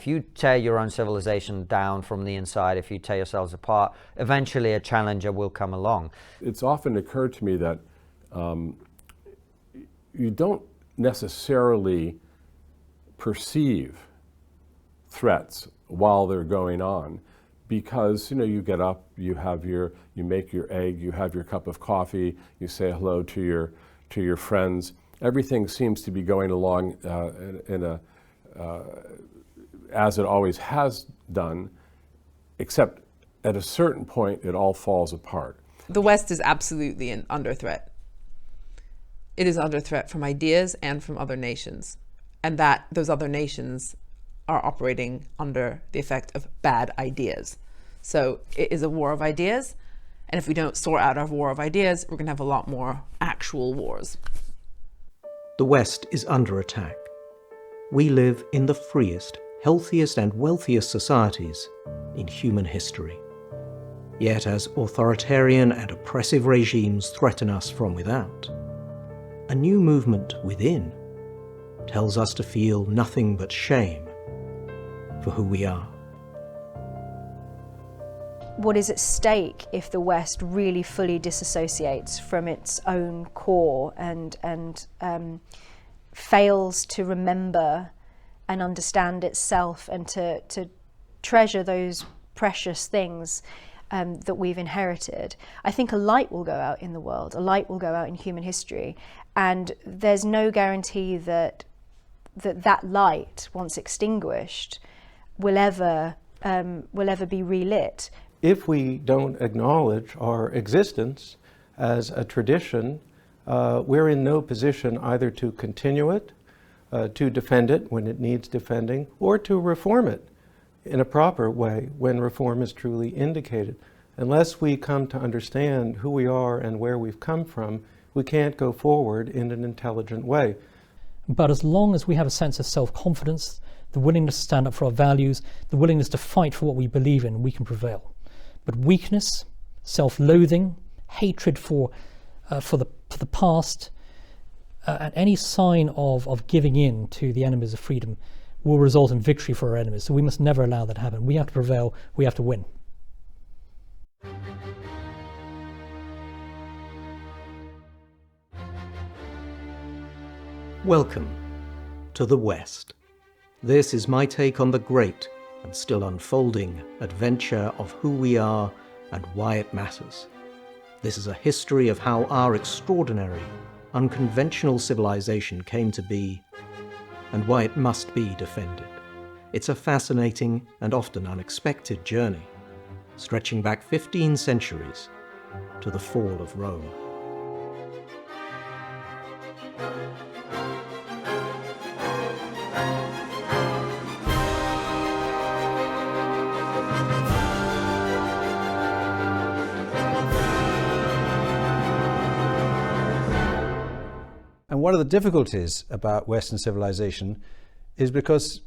you tear your own civilization down from the inside, if you tear yourselves apart, eventually a challenger will come along. It's often occurred to me that you don't necessarily perceive threats while they're going on, because you get up, you make your egg, you have your cup of coffee, you say hello to your friends. Everything seems to be going along as it always has done, except at a certain point it all falls apart. The West is absolutely under threat. It is under threat from ideas and from other nations, and that those other nations are operating under the effect of bad ideas. So it is a war of ideas, and if we don't sort out our war of ideas, we're going to have a lot more actual wars. The West is under attack. We live in the freest, healthiest and wealthiest societies in human history. Yet as authoritarian and oppressive regimes threaten us from without, a new movement within tells us to feel nothing but shame for who we are. What is at stake if the West really fully disassociates from its own core and fails to remember and understand itself and to treasure those precious things that we've inherited? I think a light will go out in the world, a light will go out in human history, and there's no guarantee that light, once extinguished, will ever be relit. If we don't acknowledge our existence as a tradition, we're in no position either to continue it, to defend it when it needs defending, or to reform it in a proper way when reform is truly indicated. Unless we come to understand who we are and where we've come from, we can't go forward in an intelligent way. But as long as we have a sense of self-confidence, the willingness to stand up for our values, the willingness to fight for what we believe in, we can prevail. But weakness, self-loathing, hatred for the past, and any sign of giving in to the enemies of freedom will result in victory for our enemies. So we must never allow that to happen. We have to prevail, we have to win. Welcome to the West. This is my take on the great and still unfolding adventure of who we are and why it matters. This is a history of how our extraordinary, unconventional civilization came to be and why it must be defended. It's a fascinating and often unexpected journey, stretching back 15 centuries to the fall of Rome. And one of the difficulties about Western civilization is because,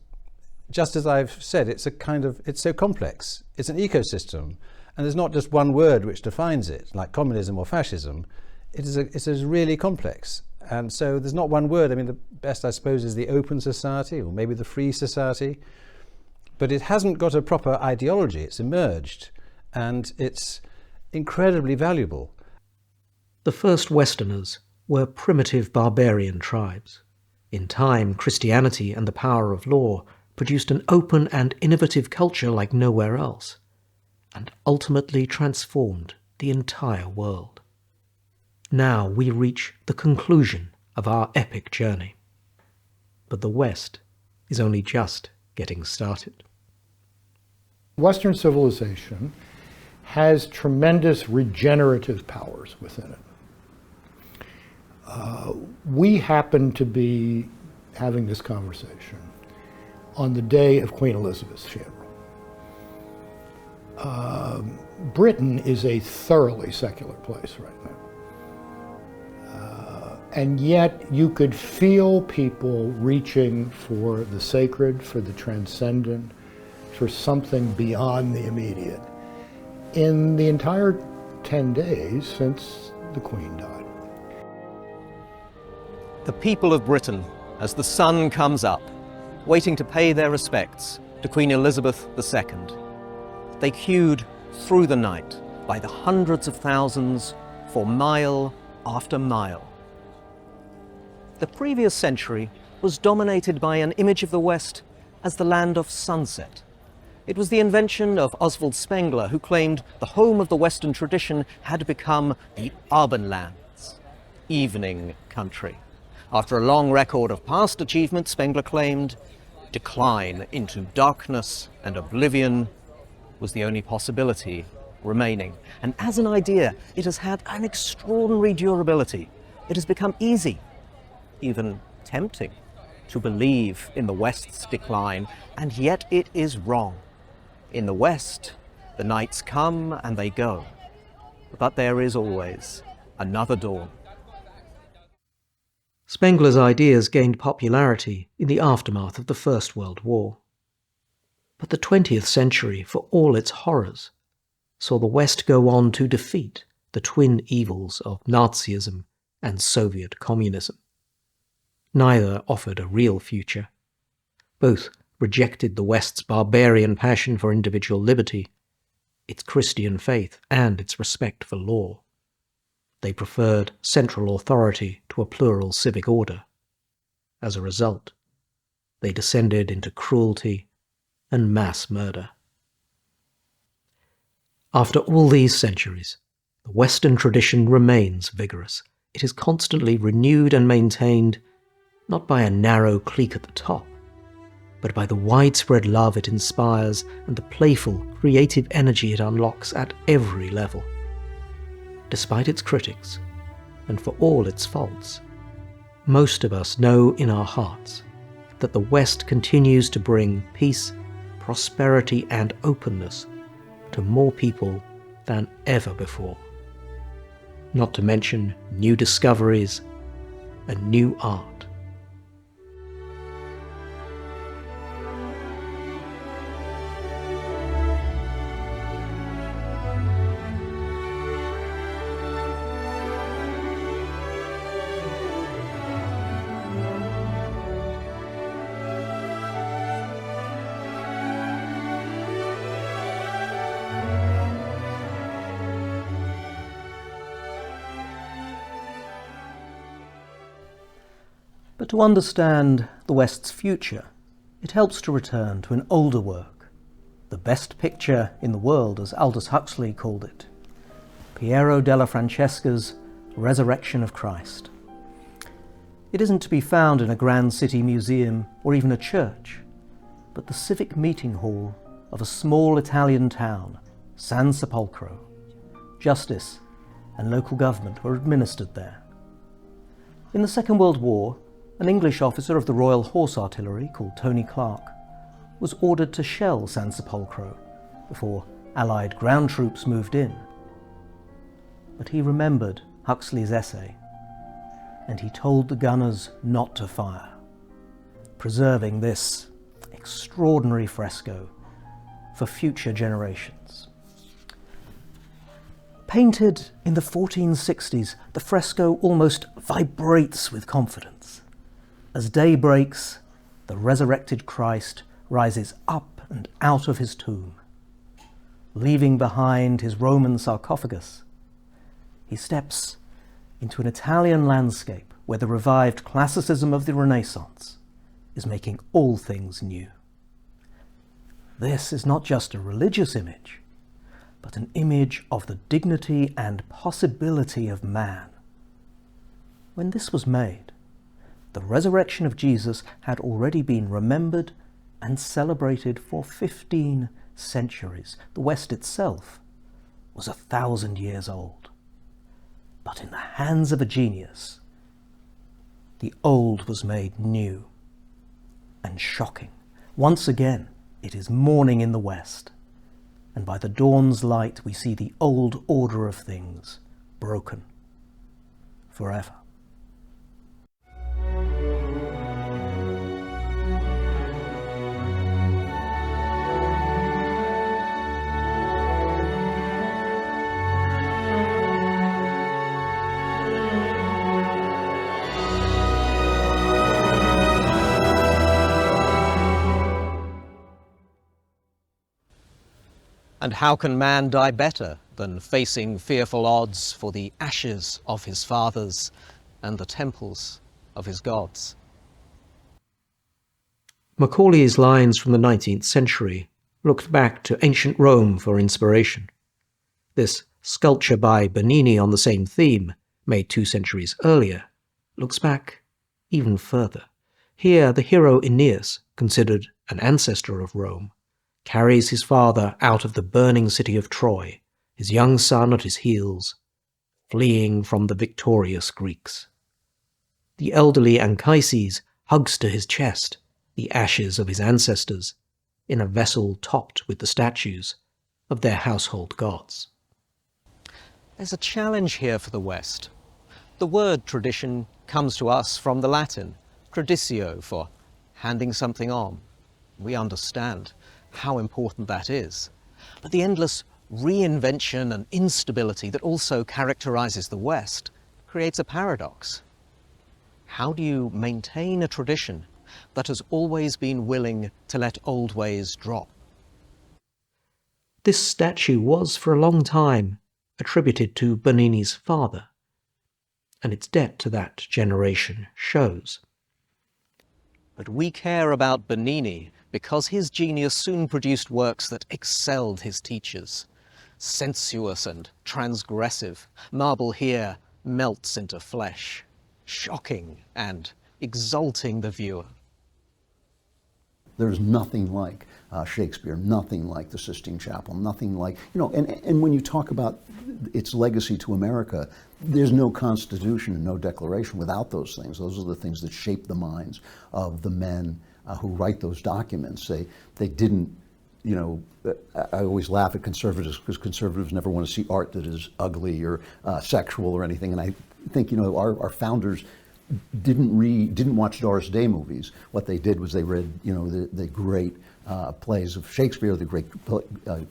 just as I've said, it's so complex. It's an ecosystem, and there's not just one word which defines it, like communism or fascism. It is really complex, and so there's not one word. I mean, the best, I suppose, is the open society, or maybe the free society, but it hasn't got a proper ideology. It's emerged, and it's incredibly valuable. The first Westerners were primitive barbarian tribes. In time, Christianity and the power of law produced an open and innovative culture like nowhere else, and ultimately transformed the entire world. Now we reach the conclusion of our epic journey. But the West is only just getting started. Western civilization has tremendous regenerative powers within it. We happen to be having this conversation on the day of Queen Elizabeth's funeral. Britain is a thoroughly secular place right now. And yet you could feel people reaching for the sacred, for the transcendent, for something beyond the immediate in the entire 10 days since the Queen died. The people of Britain, as the sun comes up, waiting to pay their respects, to Queen Elizabeth II. They queued through the night by the hundreds of thousands for mile after mile. The previous century was dominated by an image of the West as the land of sunset. It was the invention of Oswald Spengler, who claimed the home of the Western tradition had become the Abendlands, evening country. After a long record of past achievement, Spengler claimed decline into darkness and oblivion was the only possibility remaining. And as an idea, it has had an extraordinary durability. It has become easy, even tempting, to believe in the West's decline, and yet it is wrong. In the West, the nights come and they go, but there is always another dawn. Spengler's ideas gained popularity in the aftermath of the First World War. But the 20th century, for all its horrors, saw the West go on to defeat the twin evils of Nazism and Soviet communism. Neither offered a real future. Both rejected the West's barbarian passion for individual liberty, its Christian faith, and its respect for law. They preferred central authority to a plural civic order. As a result, they descended into cruelty and mass murder. After all these centuries, the Western tradition remains vigorous. It is constantly renewed and maintained, not by a narrow clique at the top, but by the widespread love it inspires and the playful, creative energy it unlocks at every level. Despite its critics, and for all its faults, most of us know in our hearts that the West continues to bring peace, prosperity, and openness to more people than ever before. Not to mention new discoveries and new art. But to understand the West's future, it helps to return to an older work, the best picture in the world, as Aldous Huxley called it, Piero della Francesca's Resurrection of Christ. It isn't to be found in a grand city museum or even a church, but the civic meeting hall of a small Italian town, San Sepolcro. Justice and local government were administered there. In the Second World War, an English officer of the Royal Horse Artillery called Tony Clark was ordered to shell San Sepolcro before Allied ground troops moved in. But he remembered Huxley's essay, and he told the gunners not to fire, preserving this extraordinary fresco for future generations. Painted in the 1460s, the fresco almost vibrates with confidence. As day breaks, the resurrected Christ rises up and out of his tomb. Leaving behind his Roman sarcophagus, he steps into an Italian landscape where the revived classicism of the Renaissance is making all things new. This is not just a religious image, but an image of the dignity and possibility of man. When this was made, the resurrection of Jesus had already been remembered and celebrated for 15 centuries. The West itself was 1,000 years old. But in the hands of a genius, the old was made new and shocking. Once again, it is morning in the West, and by the dawn's light we see the old order of things broken forever. And how can man die better than facing fearful odds for the ashes of his fathers and the temples of his gods? Macaulay's lines from the 19th century looked back to ancient Rome for inspiration. This sculpture by Bernini on the same theme, made 2 centuries earlier, looks back even further. Here, the hero Aeneas, considered an ancestor of Rome, carries his father out of the burning city of Troy, his young son at his heels, fleeing from the victorious Greeks. The elderly Anchises hugs to his chest the ashes of his ancestors in a vessel topped with the statues of their household gods. There's a challenge here for the West. The word tradition comes to us from the Latin, traditio, for handing something on. We understand how important that is. But the endless reinvention and instability that also characterizes the West creates a paradox. How do you maintain a tradition that has always been willing to let old ways drop? This statue was for a long time attributed to Bernini's father, and its debt to that generation shows. But we care about Bernini because his genius soon produced works that excelled his teachers. Sensuous and transgressive, marble here melts into flesh, shocking and exalting the viewer. There's nothing like Shakespeare, nothing like the Sistine Chapel, nothing like, and when you talk about its legacy to America, there's no Constitution and no Declaration without those things. Those are the things that shape the minds of the men who write those documents. They didn't, I always laugh at conservatives because conservatives never want to see art that is ugly or sexual or anything. And I think, our founders didn't watch Doris Day movies. What they did was they read, the great plays of Shakespeare, the great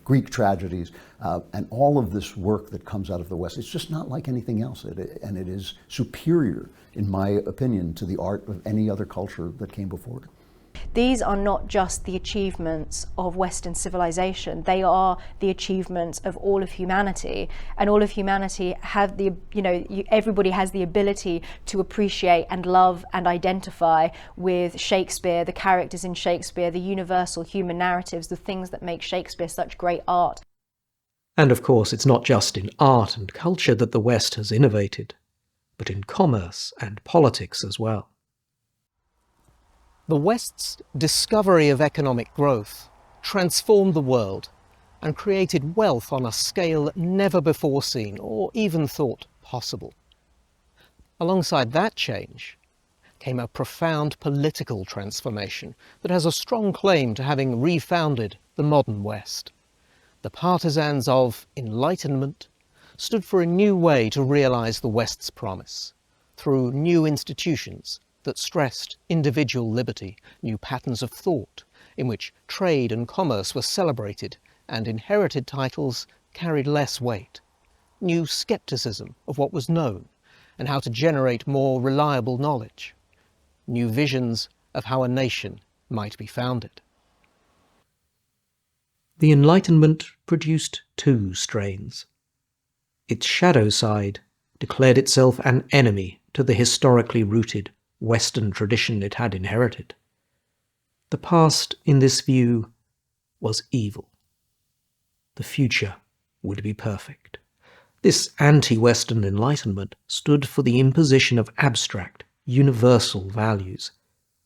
Greek tragedies, and all of this work that comes out of the West. It's just not like anything else, and it is superior, in my opinion, to the art of any other culture that came before it. These are not just the achievements of Western civilization, they are the achievements of all of humanity. And all of humanity have everybody has the ability to appreciate and love and identify with Shakespeare, the characters in Shakespeare, the universal human narratives, the things that make Shakespeare such great art. And of course, it's not just in art and culture that the West has innovated, but in commerce and politics as well. The West's discovery of economic growth transformed the world and created wealth on a scale never before seen or even thought possible. Alongside that change came a profound political transformation that has a strong claim to having refounded the modern West. The partisans of Enlightenment stood for a new way to realize the West's promise through new institutions that stressed individual liberty, new patterns of thought in which trade and commerce were celebrated and inherited titles carried less weight, new skepticism of what was known and how to generate more reliable knowledge, new visions of how a nation might be founded. The Enlightenment produced 2 strains. Its shadow side declared itself an enemy to the historically rooted Western tradition it had inherited. The past, in this view, was evil. The future would be perfect. This anti-Western Enlightenment stood for the imposition of abstract, universal values.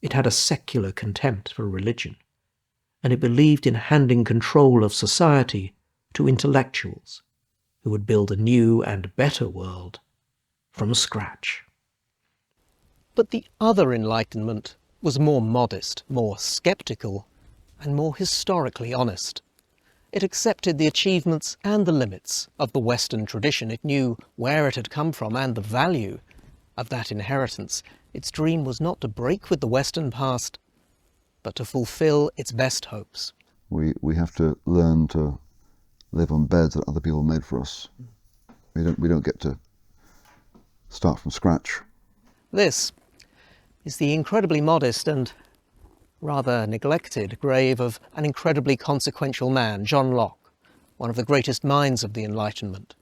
It had a secular contempt for religion, and it believed in handing control of society to intellectuals who would build a new and better world from scratch. But the other Enlightenment was more modest, more sceptical, and more historically honest. It accepted the achievements and the limits of the Western tradition. It knew where it had come from and the value of that inheritance. Its dream was not to break with the Western past, but to fulfill its best hopes. We have to learn to live on beds that other people made for us. We don't get to start from scratch. This is the incredibly modest and rather neglected grave of an incredibly consequential man, John Locke, one of the greatest minds of the Enlightenment.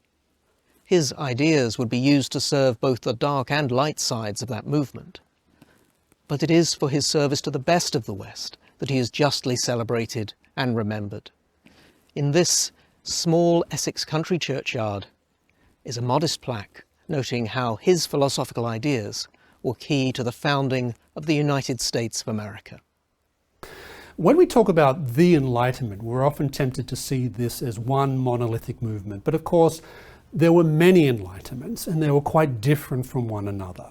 His ideas would be used to serve both the dark and light sides of that movement. But it is for his service to the best of the West that he is justly celebrated and remembered. In this small Essex country churchyard is a modest plaque noting how his philosophical ideas were key to the founding of the United States of America. When we talk about the Enlightenment, we're often tempted to see this as one monolithic movement. But of course, there were many Enlightenments, and they were quite different from one another.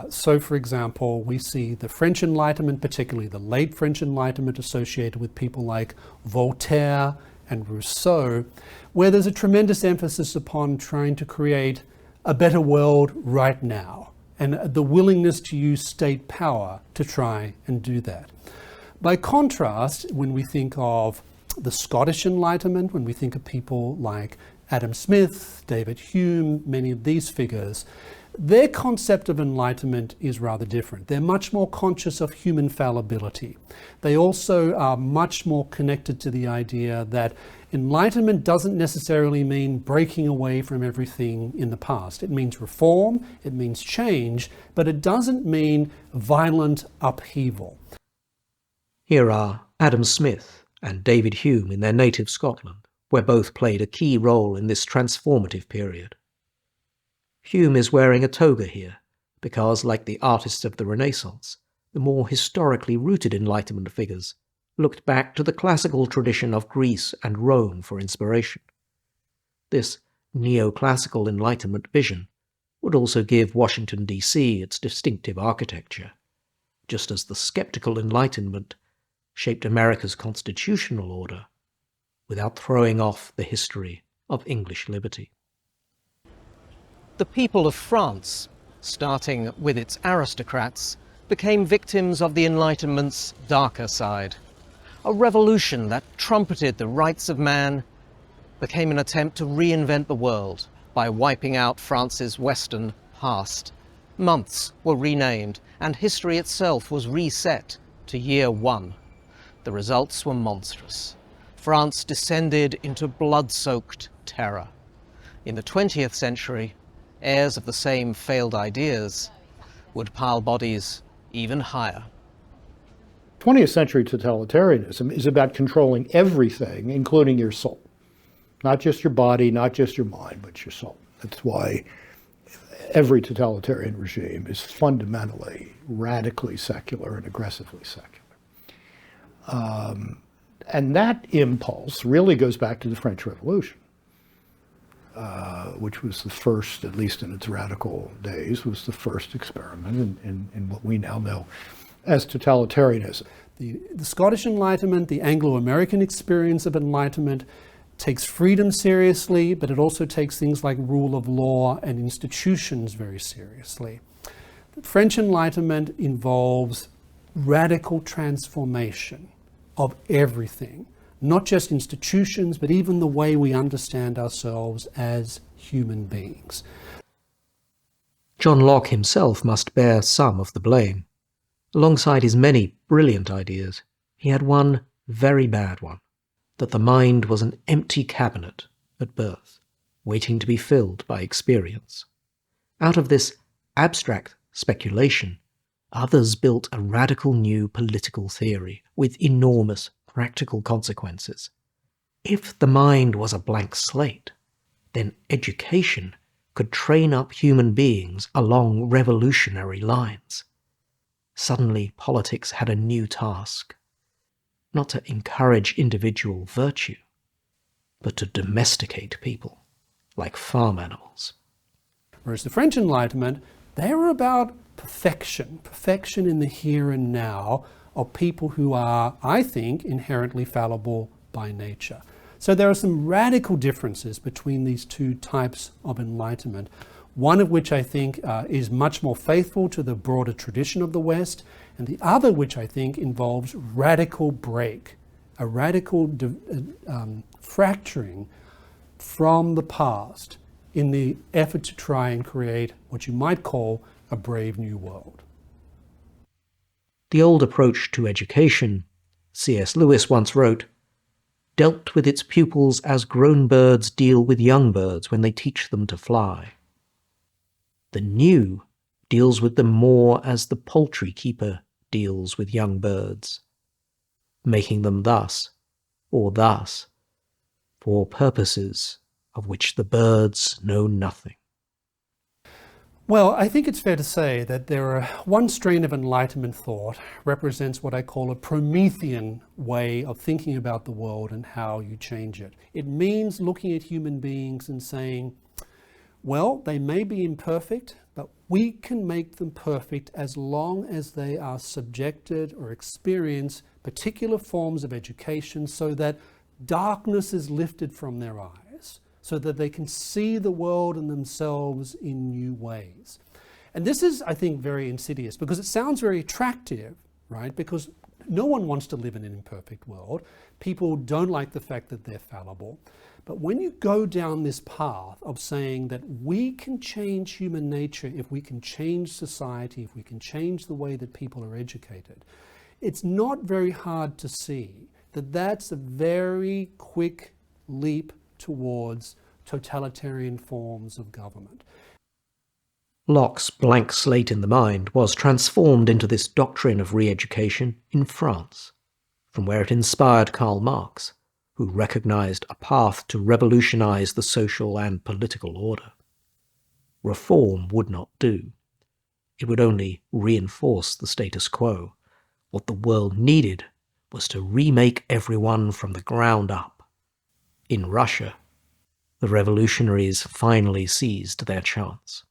So, for example, we see the French Enlightenment, particularly the late French Enlightenment, associated with people like Voltaire and Rousseau, where there's a tremendous emphasis upon trying to create a better world right now, and the willingness to use state power to try and do that. By contrast, when we think of the Scottish Enlightenment, when we think of people like Adam Smith, David Hume, many of these figures, their concept of enlightenment is rather different. They're much more conscious of human fallibility. They also are much more connected to the idea that enlightenment doesn't necessarily mean breaking away from everything in the past. It means reform, it means change, but it doesn't mean violent upheaval. Here are Adam Smith and David Hume in their native Scotland, where both played a key role in this transformative period. Hume is wearing a toga here, because, like the artists of the Renaissance, the more historically rooted Enlightenment figures looked back to the classical tradition of Greece and Rome for inspiration. This neoclassical Enlightenment vision would also give Washington, D.C. its distinctive architecture, just as the skeptical Enlightenment shaped America's constitutional order without throwing off the history of English liberty. The people of France, starting with its aristocrats, became victims of the Enlightenment's darker side. A revolution that trumpeted the rights of man became an attempt to reinvent the world by wiping out France's Western past. Months were renamed, and history itself was reset to year one. The results were monstrous. France descended into blood-soaked terror. In the 20th century, heirs of the same failed ideas would pile bodies even higher. 20th century totalitarianism is about controlling everything, including your soul. Not just your body, not just your mind, but your soul. That's why every totalitarian regime is fundamentally, radically secular and aggressively secular. And that impulse really goes back to the French Revolution, which was the first, at least in its radical days, was the first experiment in what we now know as totalitarianism. The Scottish Enlightenment, the Anglo-American experience of Enlightenment, takes freedom seriously, but it also takes things like rule of law and institutions very seriously. The French Enlightenment involves radical transformation of everything, not just institutions, but even the way we understand ourselves as human beings. John Locke himself must bear some of the blame. Alongside his many brilliant ideas, he had one very bad one, that the mind was an empty cabinet at birth, waiting to be filled by experience. Out of this abstract speculation, others built a radical new political theory with enormous practical consequences. If the mind was a blank slate, then education could train up human beings along revolutionary lines. Suddenly, politics had a new task, not to encourage individual virtue, but to domesticate people like farm animals. Whereas the French Enlightenment, they were about perfection in the here and now of people who are, I think, inherently fallible by nature. So there are some radical differences between these two types of enlightenment, one of which I think is much more faithful to the broader tradition of the West, and the other which I think involves radical break, a radical fracturing from the past in the effort to try and create what you might call a brave new world. The old approach to education, C.S. Lewis once wrote, dealt with its pupils as grown birds deal with young birds when they teach them to fly. The new deals with them more as the poultry keeper deals with young birds, making them thus, or thus, for purposes of which the birds know nothing. Well, I think it's fair to say that one strain of Enlightenment thought represents what I call a Promethean way of thinking about the world and how you change it. It means looking at human beings and saying, well, they may be imperfect, but we can make them perfect as long as they are subjected or experience particular forms of education so that darkness is lifted from their eyes, so that they can see the world and themselves in new ways. And this is, I think, very insidious because it sounds very attractive, right? Because no one wants to live in an imperfect world. People don't like the fact that they're fallible. But when you go down this path of saying that we can change human nature if we can change society, if we can change the way that people are educated, it's not very hard to see that that's a very quick leap towards totalitarian forms of government. Locke's blank slate in the mind was transformed into this doctrine of re-education in France, from where it inspired Karl Marx, who recognized a path to revolutionize the social and political order. Reform would not do. It would only reinforce the status quo. What the world needed was to remake everyone from the ground up. In Russia, the revolutionaries finally seized their chance.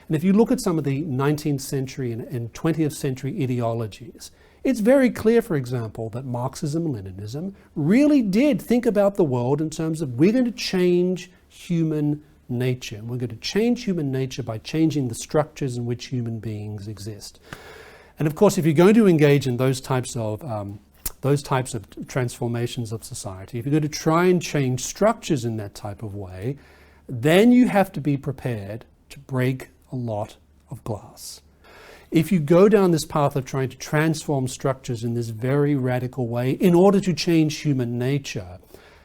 And if you look at some of the 19th century and 20th century ideologies, it's very clear, for example, that Marxism and Leninism really did think about the world in terms of we're going to change human nature. And we're going to change human nature by changing the structures in which human beings exist. And of course, if you're going to engage in those types of transformations of society, if you're going to try and change structures in that type of way, then you have to be prepared to break a lot of glass. If you go down this path of trying to transform structures in this very radical way in order to change human nature,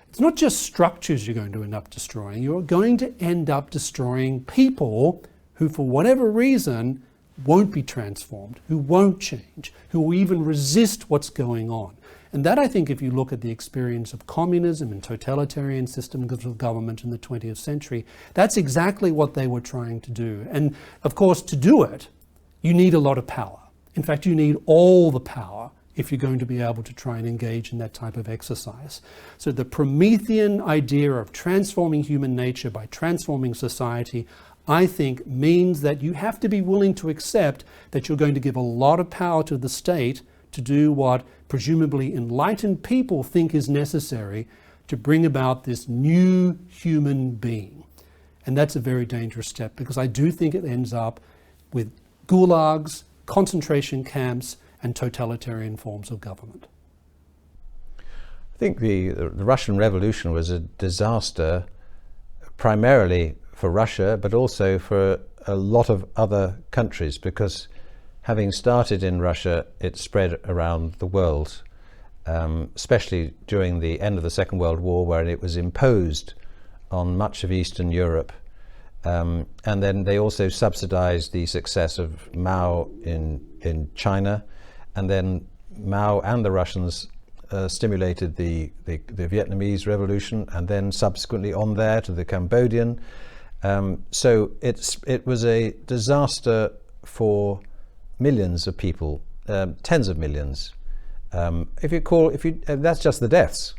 it's not just structures you're going to end up destroying, you're going to end up destroying people who, for whatever reason, won't be transformed, who won't change, who will even resist what's going on. And that, I think, if you look at the experience of communism and totalitarian systems of government in the 20th century, that's exactly what they were trying to do. And of course, to do it, you need a lot of power. In fact, you need all the power if you're going to be able to try and engage in that type of exercise. So the Promethean idea of transforming human nature by transforming society, I think, means that you have to be willing to accept that you're going to give a lot of power to the state to do what presumably enlightened people think is necessary to bring about this new human being. And that's a very dangerous step, because I do think it ends up with gulags, concentration camps, and totalitarian forms of government. I think the Russian Revolution was a disaster primarily for Russia, but also for a lot of other countries, because having started in Russia, it spread around the world, especially during the end of the Second World War, where it was imposed on much of Eastern Europe. And then they also subsidized the success of Mao in China, and then Mao and the Russians stimulated the Vietnamese Revolution, and then subsequently on there to the Cambodian. So it was a disaster for millions of people, tens of millions. That's just the deaths.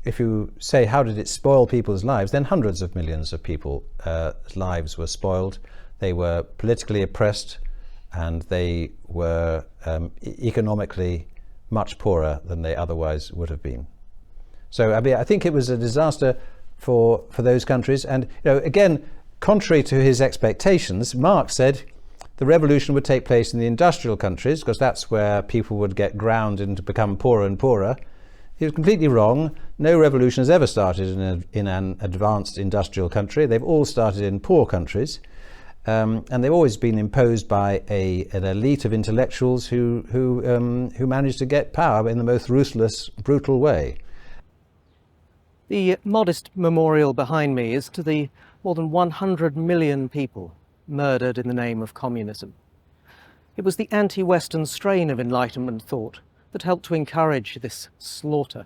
If you say, how did it spoil people's lives, then hundreds of millions of people's lives were spoiled. They were politically oppressed, and they were economically much poorer than they otherwise would have been. So I think it was a disaster for those countries. And again, contrary to his expectations, Marx said the revolution would take place in the industrial countries, because that's where people would get ground and to become poorer and poorer. He was completely wrong. No revolution has ever started in an advanced industrial country. They've all started in poor countries. and they've always been imposed by an elite of intellectuals who managed to get power in the most ruthless, brutal way. The modest memorial behind me is to the more than 100 million people murdered in the name of communism. It was the anti-Western strain of Enlightenment thought that helped to encourage this slaughter.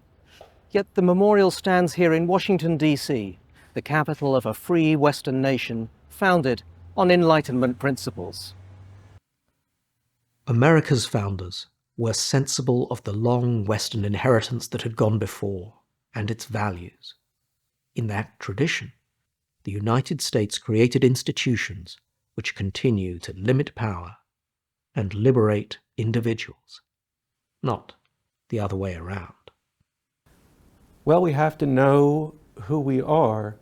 Yet the memorial stands here in Washington, D.C., the capital of a free Western nation founded on Enlightenment principles. America's founders were sensible of the long Western inheritance that had gone before and its values. In that tradition, the United States created institutions which continue to limit power and liberate individuals, not the other way around. Well, we have to know who we are,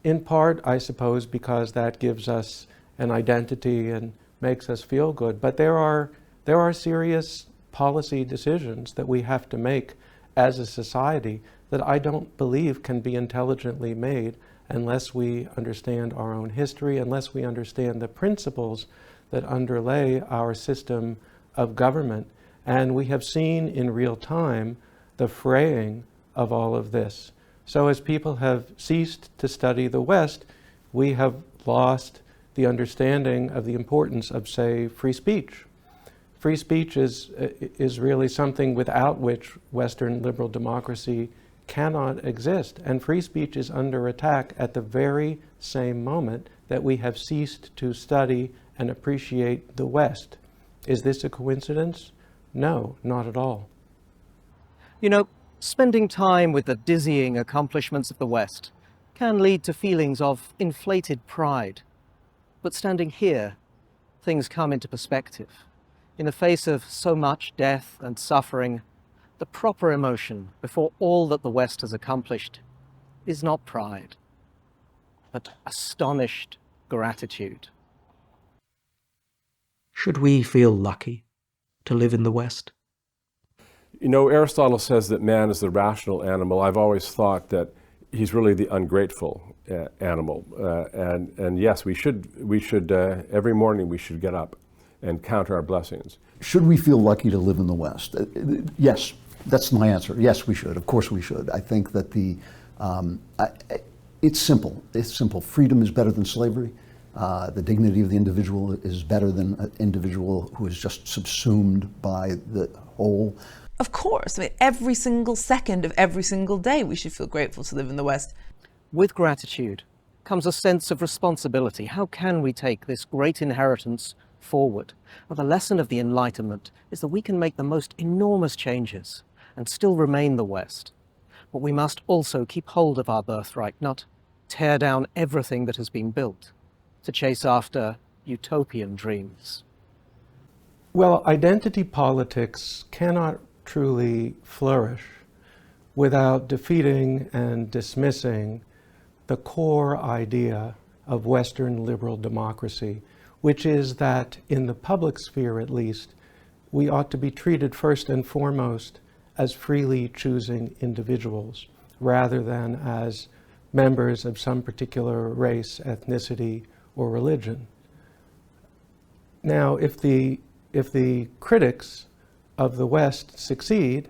in part, I suppose, because that gives us an identity and makes us feel good. But there are serious policy decisions that we have to make as a society that I don't believe can be intelligently made unless we understand our own history, unless we understand the principles that underlay our system of government. And we have seen in real time the fraying of all of this. So as people have ceased to study the West, we have lost the understanding of the importance of, say, free speech. Free speech is really something without which Western liberal democracy cannot exist. And free speech is under attack at the very same moment that we have ceased to study and appreciate the West. Is this a coincidence? No, not at all. You know, spending time with the dizzying accomplishments of the West can lead to feelings of inflated pride. But standing here, things come into perspective. In the face of so much death and suffering, the proper emotion before all that the West has accomplished is not pride, but astonished gratitude. Should we feel lucky to live in the West? You know, Aristotle says that man is the rational animal. I've always thought that he's really the ungrateful animal. And yes, we should every morning we should get up and count our blessings. Should we feel lucky to live in the West? Yes, that's my answer. Yes, we should. Of course we should. I think that it's simple. It's simple. Freedom is better than slavery. The dignity of the individual is better than an individual who is just subsumed by the whole. Of course, I mean, every single second of every single day we should feel grateful to live in the West. With gratitude comes a sense of responsibility. How can we take this great inheritance forward? Well, the lesson of the Enlightenment is that we can make the most enormous changes and still remain the West. But we must also keep hold of our birthright, not tear down everything that has been built to chase after utopian dreams. Well, identity politics cannot truly flourish without defeating and dismissing the core idea of Western liberal democracy, which is that in the public sphere at least, we ought to be treated first and foremost as freely choosing individuals rather than as members of some particular race, ethnicity, or religion. Now, if the critics of the West succeed,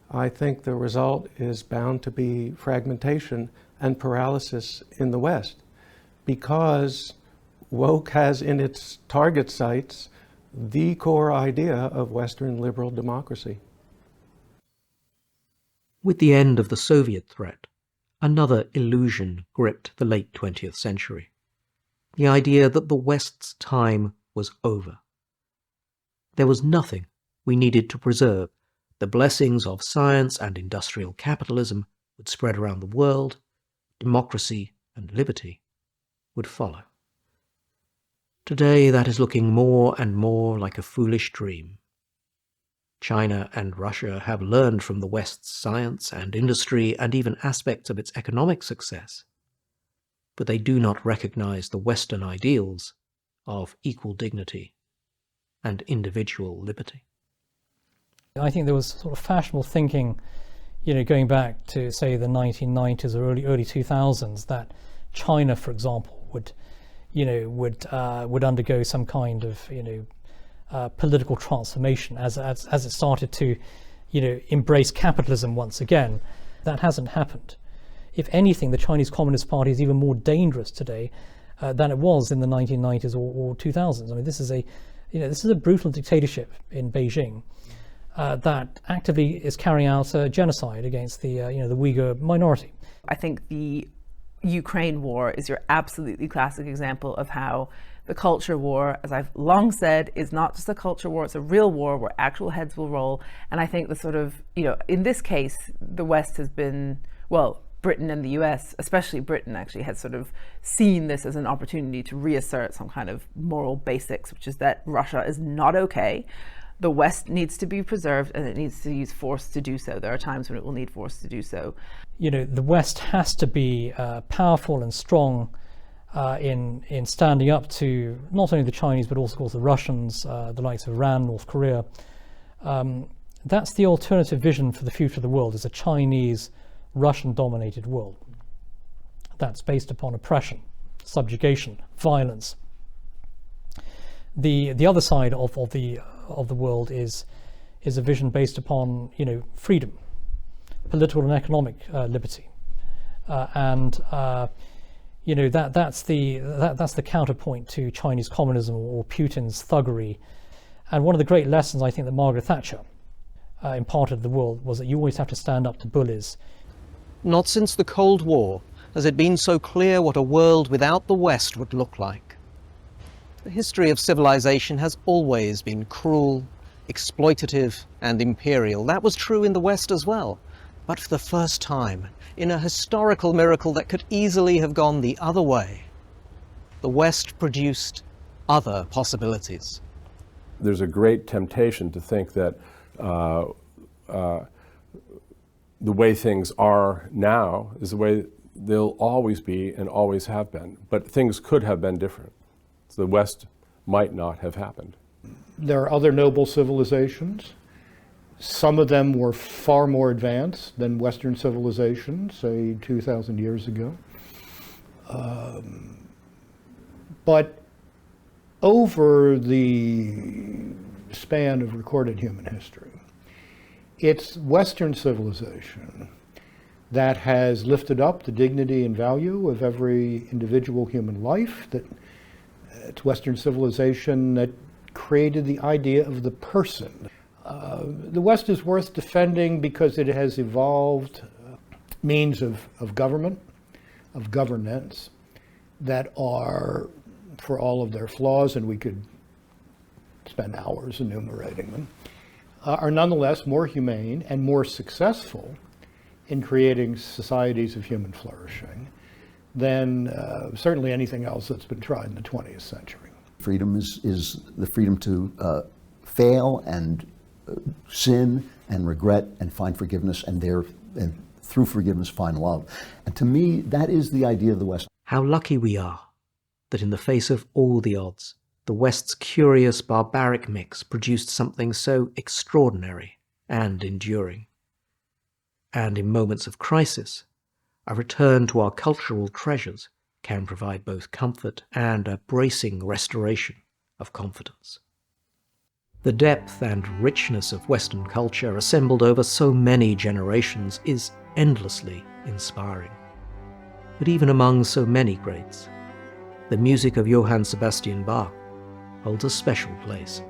I think the result is bound to be fragmentation and paralysis in the West, because woke has in its target sites the core idea of Western liberal democracy. With the end of the Soviet threat, another illusion gripped the late 20th century. The idea that the West's time was over. There was nothing we needed to preserve. The blessings of science and industrial capitalism would spread around the world. Democracy and liberty would follow. Today, that is looking more and more like a foolish dream. China and Russia have learned from the West's science and industry and even aspects of its economic success, but they do not recognize the Western ideals of equal dignity and individual liberty. I think there was sort of fashionable thinking, going back to, say, the 1990s or early 2000s, that China, for example, would, would undergo some kind of political transformation as it started to embrace capitalism once again. That hasn't happened. If anything, the Chinese Communist Party is even more dangerous today than it was in the 1990s or 2000s. I mean, this is a brutal dictatorship in Beijing that actively is carrying out genocide against the the Uyghur minority. I think the Ukraine war is your absolutely classic example of how the culture war, as I've long said, is not just a culture war, it's a real war where actual heads will roll. And I think the sort of, in this case, the West has been, well, Britain and the US, especially Britain, actually has sort of seen this as an opportunity to reassert some kind of moral basics, which is that Russia is not okay. The West needs to be preserved and it needs to use force to do so. There are times when it will need force to do so. The West has to be powerful and strong in standing up to not only the Chinese but also, of course, the Russians, the likes of Iran, North Korea. That's the alternative vision for the future of the world, is a Chinese, Russian-dominated world. That's based upon oppression, subjugation, violence. The other side of the world is a vision based upon freedom, political and economic liberty, and that's the counterpoint to Chinese communism or Putin's thuggery. And one of the great lessons I think that Margaret Thatcher imparted to the world was that you always have to stand up to bullies. Not since the Cold War has it been so clear what a world without the West would look like. The history of civilization has always been cruel, exploitative, and imperial. That was true in the West as well. But for the first time, in a historical miracle that could easily have gone the other way, the West produced other possibilities. There's a great temptation to think that the way things are now is the way they'll always be and always have been. But things could have been different. So the West might not have happened. There are other noble civilizations. Some of them were far more advanced than Western civilization, say 2,000 years ago. But over the span of recorded human history, it's Western civilization that has lifted up the dignity and value of every individual human life. That it's Western civilization that created the idea of the person. The West is worth defending because it has evolved means of government, of governance, that are, for all of their flaws, and we could spend hours enumerating them, are nonetheless more humane and more successful in creating societies of human flourishing than certainly anything else that's been tried in the 20th century. Freedom is the freedom to fail and sin and regret and find forgiveness, and through forgiveness find love. And to me, that is the idea of the West. How lucky we are that in the face of all the odds, the West's curious barbaric mix produced something so extraordinary and enduring. And in moments of crisis, a return to our cultural treasures can provide both comfort and a bracing restoration of confidence. The depth and richness of Western culture assembled over so many generations is endlessly inspiring. But even among so many greats, the music of Johann Sebastian Bach holds a special place.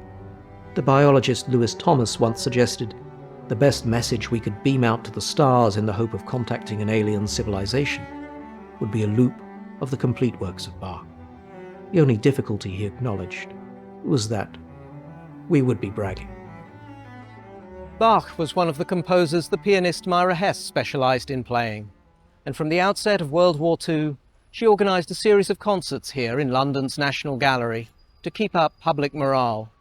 The biologist Lewis Thomas once suggested the best message we could beam out to the stars in the hope of contacting an alien civilization would be a loop of the complete works of Bach. The only difficulty, he acknowledged, was that we would be bragging. Bach was one of the composers the pianist Myra Hess specialized in playing, and from the outset of World War II, she organized a series of concerts here in London's National Gallery to keep up public morale.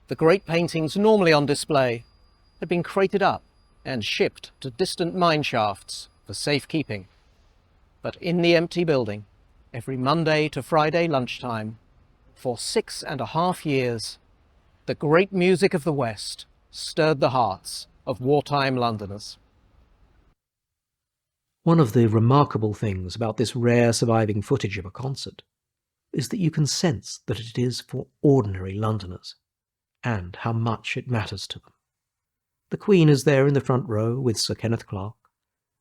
The great paintings normally on display had been crated up and shipped to distant mine shafts for safekeeping. But in the empty building, every Monday to Friday lunchtime, for 6.5 years, the great music of the West stirred the hearts of wartime Londoners. One of the remarkable things about this rare surviving footage of a concert is that you can sense that it is for ordinary Londoners, and how much it matters to them. The Queen is there in the front row with Sir Kenneth Clark.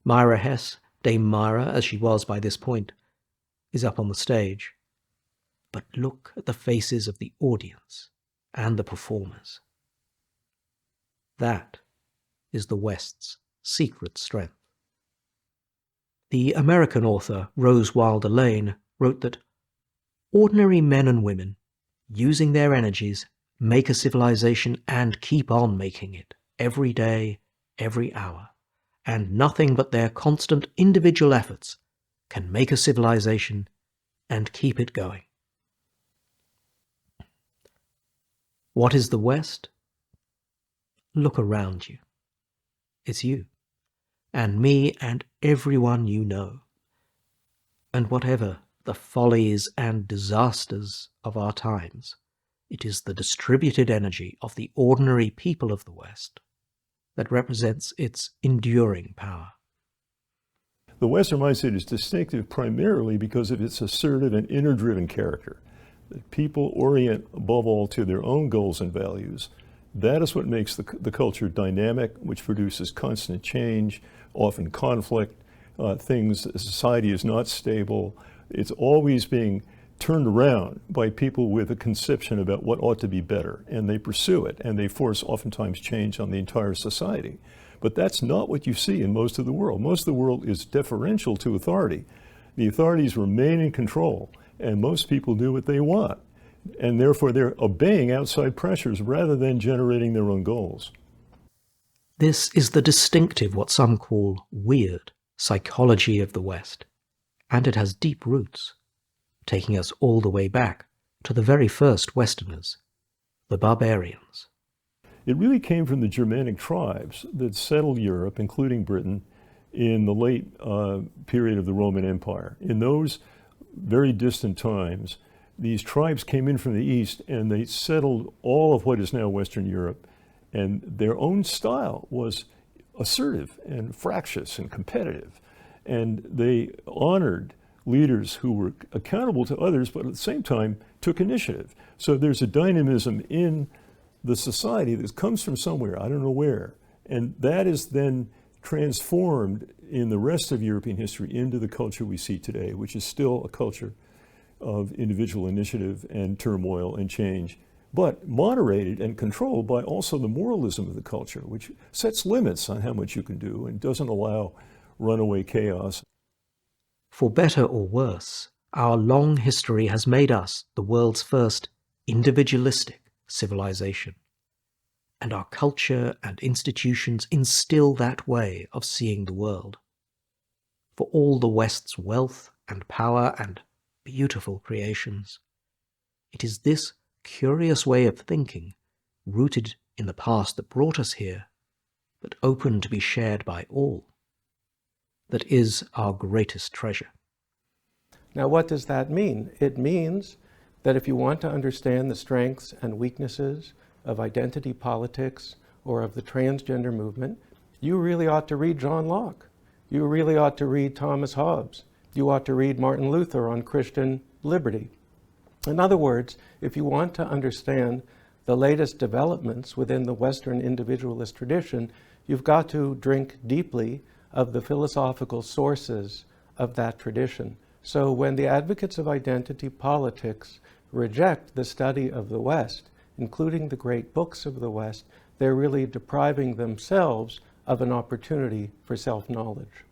Myra Hess, Dame Myra as she was by this point, is up on the stage. But look at the faces of the audience and the performers. That is the West's secret strength. The American author Rose Wilder Lane wrote that ordinary men and women, using their energies, make a civilization and keep on making it, every day, every hour, and nothing but their constant individual efforts can make a civilization and keep it going. What is the West? Look around you. It's you, and me, and everyone you know. And whatever the follies and disasters of our times, it is the distributed energy of the ordinary people of the West that represents its enduring power. The Western mindset is distinctive primarily because of its assertive and inner-driven character. That people orient above all to their own goals and values. That is what makes the culture dynamic, which produces constant change, often conflict. Society is not stable. It's always being turned around by people with a conception about what ought to be better, and they pursue it, and they force oftentimes change on the entire society. But that's not what you see in most of the world. Most of the world is deferential to authority. The authorities remain in control, and most people do what they want, and therefore they're obeying outside pressures rather than generating their own goals. This is the distinctive, what some call weird, psychology of the West, and it has deep roots, taking us all the way back to the very first Westerners, the barbarians. It really came from the Germanic tribes that settled Europe, including Britain, in the late period of the Roman Empire. In those very distant times, these tribes came in from the east and they settled all of what is now Western Europe, and their own style was assertive and fractious and competitive, and they honored leaders who were accountable to others but at the same time took initiative. So there's a dynamism in the society that comes from somewhere, I don't know where, and that is then transformed in the rest of European history into the culture we see today, which is still a culture of individual initiative and turmoil and change, but moderated and controlled by also the moralism of the culture, which sets limits on how much you can do and doesn't allow runaway chaos. For better or worse, our long history has made us the world's first individualistic civilization, and our culture and institutions instill that way of seeing the world. For all the West's wealth and power and beautiful creations, it is this curious way of thinking, rooted in the past that brought us here, but open to be shared by all, that is our greatest treasure. Now, what does that mean? It means that if you want to understand the strengths and weaknesses of identity politics or of the transgender movement, you really ought to read John Locke. You really ought to read Thomas Hobbes. You ought to read Martin Luther on Christian liberty. In other words, if you want to understand the latest developments within the Western individualist tradition, you've got to drink deeply of the philosophical sources of that tradition. So when the advocates of identity politics reject the study of the West, including the great books of the West, they're really depriving themselves of an opportunity for self-knowledge.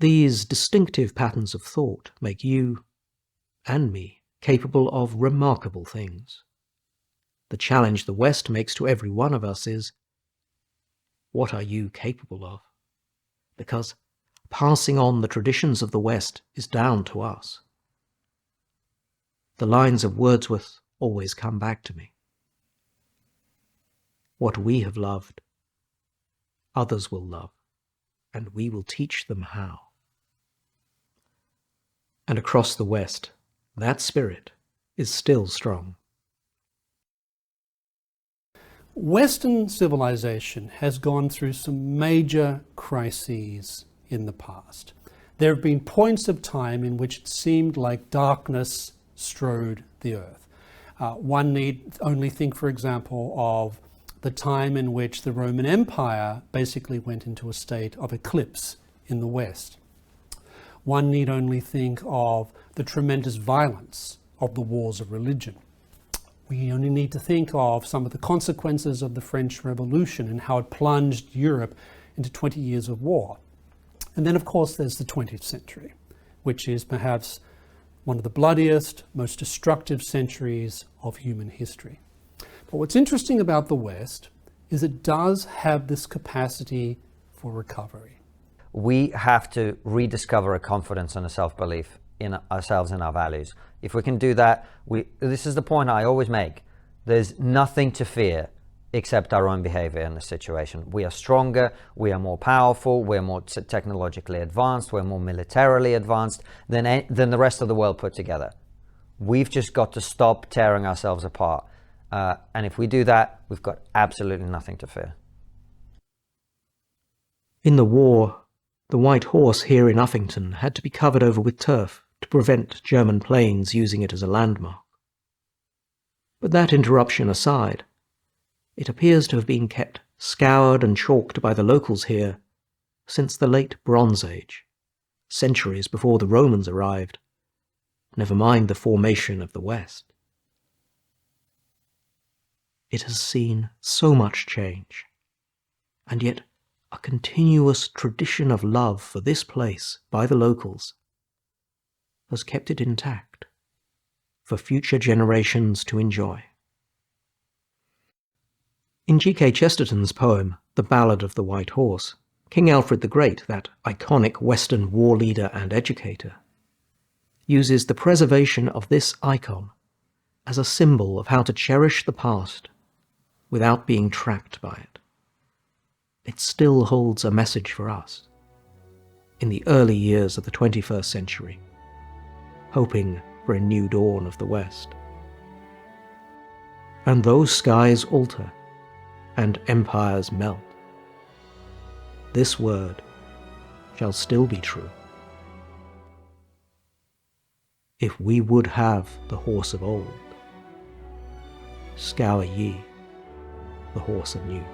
These distinctive patterns of thought make you and me capable of remarkable things. The challenge the West makes to every one of us is, what are you capable of? Because passing on the traditions of the West is down to us. The lines of Wordsworth always come back to me. What we have loved, others will love, and we will teach them how. And across the West, that spirit is still strong. Western civilization has gone through some major crises in the past. there have been points of time in which it seemed like darkness strode the earth. One need only think, for example, of the time in which the Roman Empire basically went into a state of eclipse in the West. One need only think of the tremendous violence of the wars of religion. We only need to think of some of the consequences of the French Revolution and how it plunged Europe into 20 years of war. And then, of course, there's the 20th century, which is perhaps one of the bloodiest, most destructive centuries of human history. But what's interesting about the West is it does have this capacity for recovery. We have to rediscover a confidence and a self-belief in ourselves and our values. If we can do that, this is the point I always make. There's nothing to fear except our own behavior in this situation. We are stronger, we are more powerful, we're more technologically advanced, we're more militarily advanced than the rest of the world put together. We've just got to stop tearing ourselves apart. And if we do that, we've got absolutely nothing to fear. In the war, the White Horse here in Uffington had to be covered over with turf to prevent German planes using it as a landmark. But that interruption aside, it appears to have been kept scoured and chalked by the locals here since the late Bronze Age, centuries before the Romans arrived, never mind the formation of the West. It has seen so much change, and yet a continuous tradition of love for this place by the locals has kept it intact for future generations to enjoy. In G.K. Chesterton's poem, The Ballad of the White Horse, King Alfred the Great, that iconic Western war leader and educator, uses the preservation of this icon as a symbol of how to cherish the past without being trapped by it. It still holds a message for us in the early years of the 21st century, hoping for a new dawn of the West. And those skies alter and empires melt, this word shall still be true. If we would have the horse of old, scour ye the horse of new.